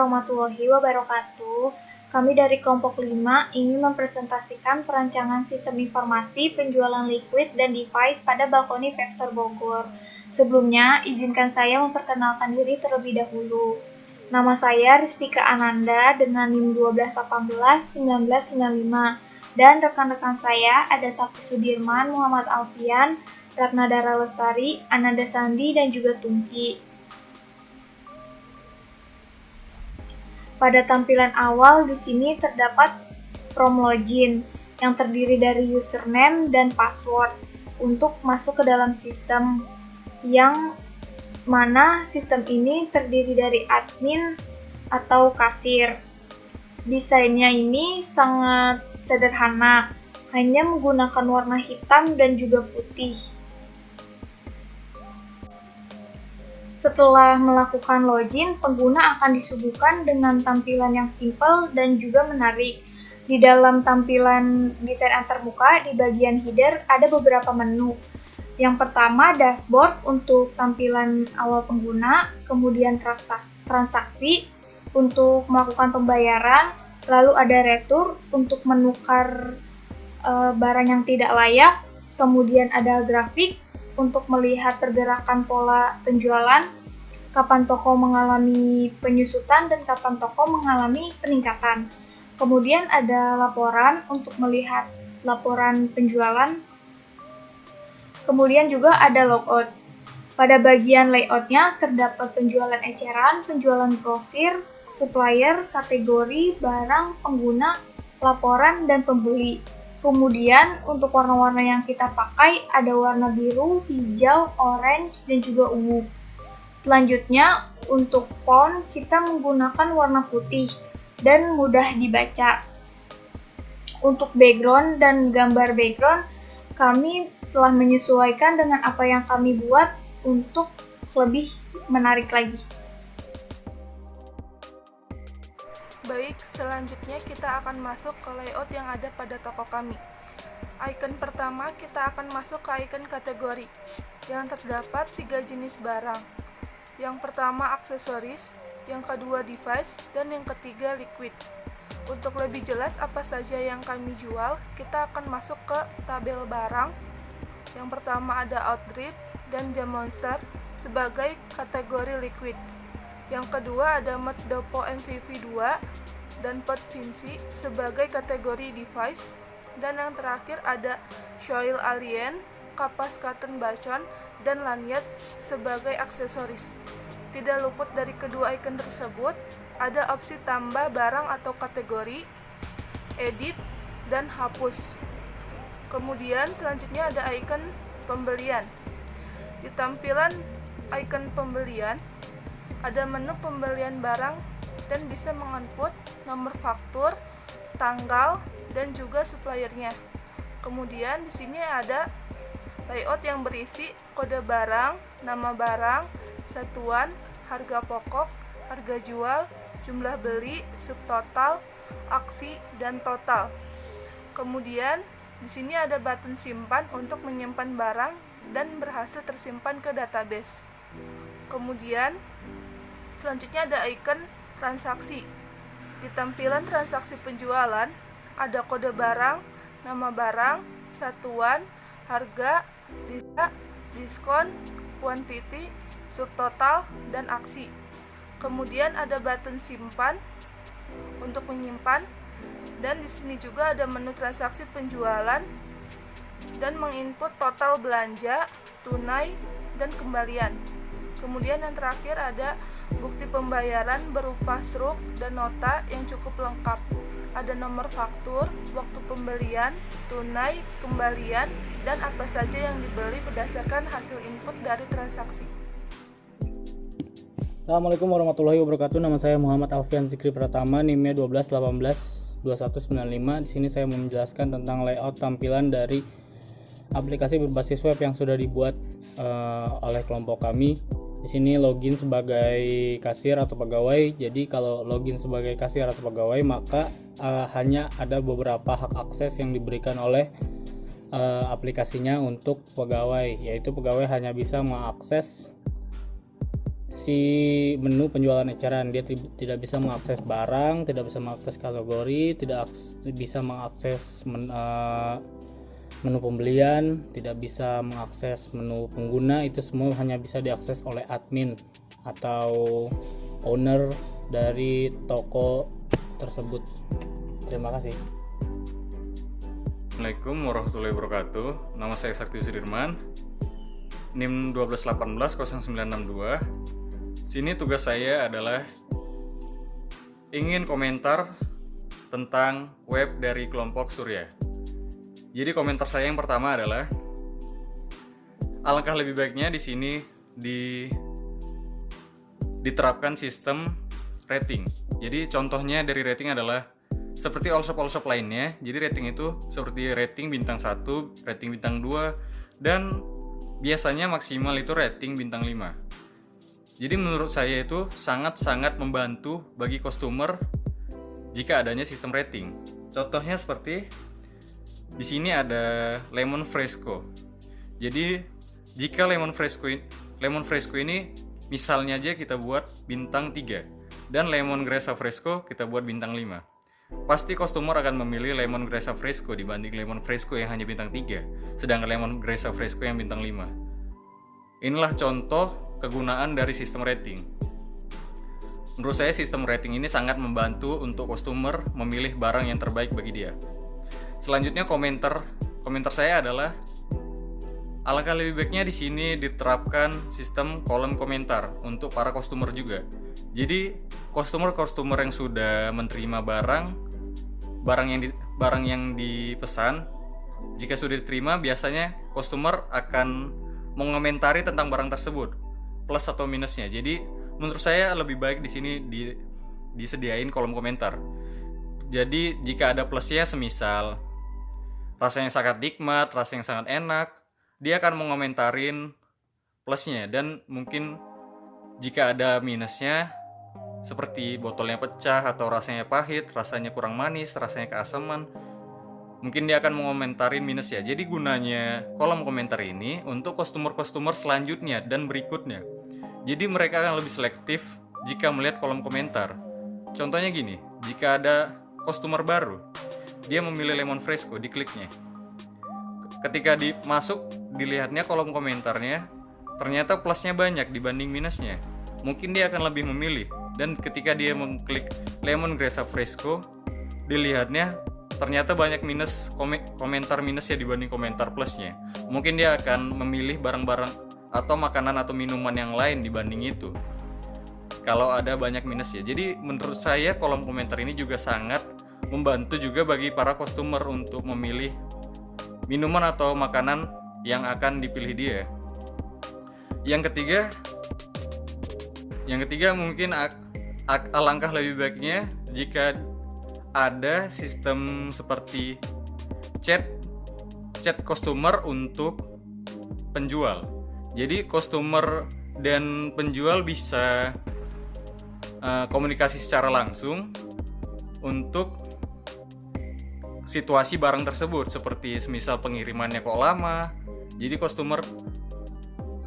warahmatullahi wabarakatuh. Kami dari kelompok 5 ingin mempresentasikan perancangan sistem informasi penjualan liquid dan device pada Balkoni Vector Bogor. Sebelumnya, izinkan saya memperkenalkan diri terlebih dahulu. Nama saya Rizpika Ananda dengan NIM 12181995 dan rekan-rekan saya ada Sakti Sudirman, Muhammad Alfian, Ratna Dara Lestari, Ananda Sandi, dan juga Tungki. Pada tampilan awal di sini terdapat form login yang terdiri dari username dan password untuk masuk ke dalam sistem, yang mana sistem ini terdiri dari admin atau kasir. Desainnya ini sangat sederhana, hanya menggunakan warna hitam dan juga putih. Setelah melakukan login, pengguna akan disuguhkan dengan tampilan yang simpel dan juga menarik. Di dalam tampilan desain antarmuka, di bagian header ada beberapa menu. Yang pertama, dashboard untuk tampilan awal pengguna, kemudian transaksi untuk melakukan pembayaran, lalu ada retur untuk menukar barang yang tidak layak, kemudian ada grafik untuk melihat pergerakan pola penjualan, kapan toko mengalami penyusutan dan kapan toko mengalami peningkatan. Kemudian ada laporan untuk melihat laporan penjualan. Kemudian juga ada logout. Pada bagian layoutnya terdapat penjualan eceran, penjualan grosir, supplier, kategori, barang, pengguna, laporan, dan pembeli. Kemudian untuk warna-warna yang kita pakai ada warna biru, hijau, orange, dan juga ungu. Selanjutnya untuk font kita menggunakan warna putih dan mudah dibaca. Untuk background dan gambar background kami telah menyesuaikan dengan apa yang kami buat untuk lebih menarik lagi. Baik, selanjutnya kita akan masuk ke layout yang ada pada toko kami. Icon pertama kita akan masuk ke icon kategori, yang terdapat 3 jenis barang. Yang pertama aksesoris, yang kedua device, dan yang ketiga liquid. Untuk lebih jelas apa saja yang kami jual, kita akan masuk ke tabel barang. Yang pertama ada Outdrip dan Jam Monster sebagai kategori liquid. Yang kedua ada Mod Dopo MVV2 dan Pot Vinci sebagai kategori device. Dan yang terakhir ada Shoil Alien, Kapas Cotton Bacon, dan Lanyard sebagai aksesoris. Tidak luput dari kedua icon tersebut, ada opsi tambah barang atau kategori, edit, dan hapus. Kemudian selanjutnya ada icon pembelian. Di tampilan icon pembelian, ada menu pembelian barang dan bisa menginput nomor faktur, tanggal, dan juga suppliernya. Kemudian di sini ada layout yang berisi kode barang, nama barang, satuan, harga pokok, harga jual, jumlah beli, subtotal, aksi, dan total. Kemudian di sini ada button simpan untuk menyimpan barang dan berhasil tersimpan ke database. Kemudian selanjutnya ada icon transaksi. Di tampilan transaksi penjualan ada kode barang, nama barang, satuan, harga, diskon, quantity, subtotal, dan aksi. Kemudian ada button simpan untuk menyimpan, dan di sini juga ada menu transaksi penjualan dan menginput total belanja, tunai, dan kembalian. Kemudian yang terakhir ada bukti pembayaran berupa struk dan nota yang cukup lengkap. Ada nomor faktur, waktu pembelian, tunai, kembalian, dan apa saja yang dibeli berdasarkan hasil input dari transaksi. Assalamualaikum warahmatullahi wabarakatuh. Nama saya Muhammad Alfian Zikri Pratama, NIM-nya 12182195. Di sini saya mau menjelaskan tentang layout tampilan dari aplikasi berbasis web yang sudah dibuat oleh kelompok kami. Di sini login sebagai kasir atau pegawai. Jadi kalau login sebagai kasir atau pegawai, maka hanya ada beberapa hak akses yang diberikan oleh aplikasinya untuk pegawai, yaitu pegawai hanya bisa mengakses si menu penjualan eceran. Dia tidak bisa mengakses barang, tidak bisa mengakses kategori, tidak bisa mengakses menu pembelian, tidak bisa mengakses menu pengguna. Itu semua hanya bisa diakses oleh admin atau owner dari toko tersebut. Terima kasih. Assalamualaikum warahmatullahi wabarakatuh. Nama saya Sakti Sudirman, NIM 121809662. Sini tugas saya adalah ingin komentar tentang web dari kelompok Surya. Jadi komentar saya yang pertama adalah alangkah lebih baiknya di sini diterapkan sistem rating. Jadi contohnya dari rating adalah seperti all shop lainnya. Jadi rating itu seperti rating bintang 1, rating bintang 2, dan biasanya maksimal itu rating bintang 5. Jadi menurut saya itu sangat-sangat membantu bagi customer jika adanya sistem rating. Contohnya seperti di sini ada lemon fresco. Jadi jika lemon fresco ini misalnya aja kita buat bintang 3 dan lemon grassa fresco kita buat bintang 5. Pasti customer akan memilih lemon grassa fresco dibanding lemon fresco yang hanya bintang 3, sedangkan lemon grassa fresco yang bintang 5. Inilah contoh kegunaan dari sistem rating. Menurut saya sistem rating ini sangat membantu untuk customer memilih barang yang terbaik bagi dia. Selanjutnya komentar saya adalah alangkah lebih baiknya di sini diterapkan sistem kolom komentar untuk para customer juga. Jadi customer yang sudah menerima barang yang dipesan, jika sudah diterima biasanya customer akan mengomentari tentang barang tersebut, plus atau minusnya. Jadi menurut saya lebih baik di sini disediain kolom komentar. Jadi jika ada plusnya, semisal rasanya sangat nikmat, rasanya sangat enak, dia akan mengomentarin plusnya. Dan mungkin jika ada minusnya seperti botolnya pecah atau rasanya pahit, rasanya kurang manis, rasanya keasaman, mungkin dia akan mengomentarin minusnya. Jadi gunanya kolom komentar ini untuk customer selanjutnya dan berikutnya. Jadi mereka akan lebih selektif jika melihat kolom komentar. Contohnya gini, jika ada customer baru, dia memilih lemon fresco, dikliknya. Ketika dilihatnya kolom komentarnya, ternyata plusnya banyak dibanding minusnya. Mungkin dia akan lebih memilih. Dan ketika dia mengklik lemon grassa fresco, dilihatnya ternyata banyak komentar minusnya dibanding komentar plusnya. Mungkin dia akan memilih barang-barang atau makanan atau minuman yang lain dibanding itu, kalau ada banyak minusnya. Jadi menurut saya kolom komentar ini juga sangat membantu juga bagi para customer untuk memilih minuman atau makanan yang akan dipilih dia. Yang ketiga mungkin alangkah lebih baiknya jika ada sistem seperti chat customer untuk penjual. Jadi customer dan penjual bisa komunikasi secara langsung untuk situasi barang tersebut, seperti semisal pengirimannya kok lama. Jadi customer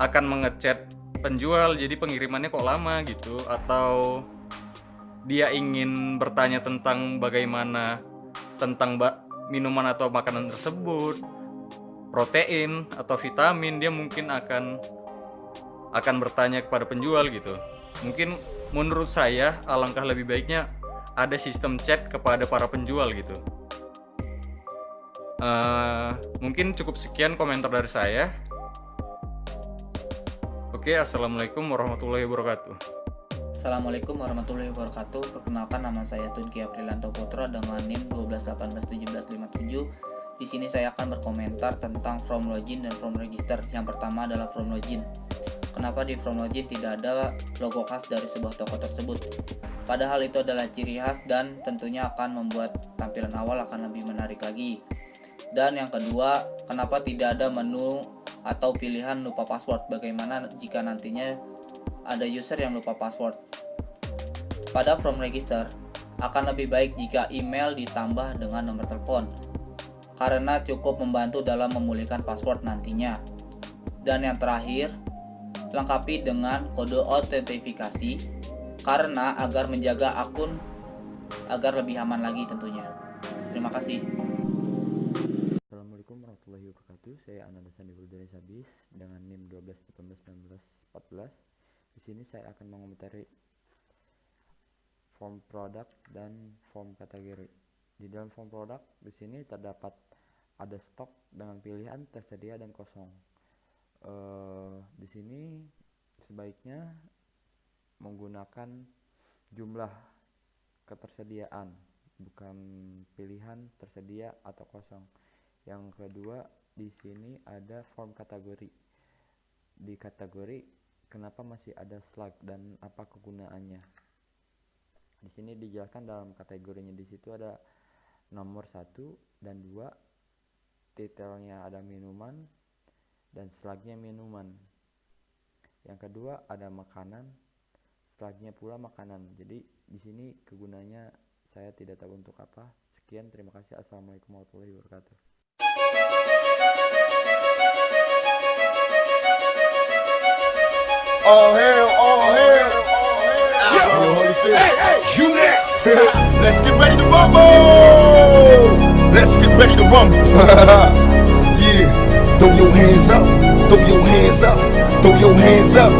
akan mengechat penjual, jadi pengirimannya kok lama gitu, atau dia ingin bertanya tentang bagaimana tentang minuman atau makanan tersebut, protein atau vitamin, dia mungkin akan bertanya kepada penjual gitu. Mungkin menurut saya alangkah lebih baiknya ada sistem chat kepada para penjual gitu. Mungkin cukup sekian komentar dari saya. Oke, assalamualaikum warahmatullahi wabarakatuh. Assalamualaikum warahmatullahi wabarakatuh. Perkenalkan, nama saya Tunki Aprilanto Putra dengan NIM 1218177. Di sini saya akan berkomentar tentang from login dan from register. Yang pertama adalah from login. Kenapa di from login tidak ada logo khas dari sebuah toko tersebut? Padahal itu adalah ciri khas dan tentunya akan membuat tampilan awal akan lebih menarik lagi. Dan yang kedua, kenapa tidak ada menu atau pilihan lupa password? Bagaimana jika nantinya ada user yang lupa password? Pada from register akan lebih baik jika email ditambah dengan nomor telepon, karena cukup membantu dalam memulihkan password nantinya. Dan yang terakhir, lengkapi dengan kode autentifikasi karena agar menjaga akun agar lebih aman lagi tentunya. Terima kasih. Assalamualaikum warahmatullahi wabarakatuh. Saya Ananda Sandi Huldari Sabis dengan NIM 12181914. Di sini saya akan mengomentari form produk dan form kategori. Di dalam form produk di sini terdapat ada stok dengan pilihan tersedia dan kosong. Di sini sebaiknya menggunakan jumlah ketersediaan, bukan pilihan tersedia atau kosong. Yang kedua, di sini ada form kategori. Di kategori, kenapa masih ada slug dan apa kegunaannya? Di sini dijelaskan dalam kategorinya. Di situ ada nomor 1 dan 2, titelnya ada minuman dan slugnya minuman. Yang kedua ada makanan, slugnya pula makanan. Jadi di sini kegunaannya saya tidak tahu untuk apa. Sekian, terima kasih. Assalamualaikum warahmatullahi wabarakatuh. All hail, all hail. Hey, you next. Let's get ready to rumble. Let's get ready to rumble. Yeah, throw your hands up, throw your hands up, throw your hands up.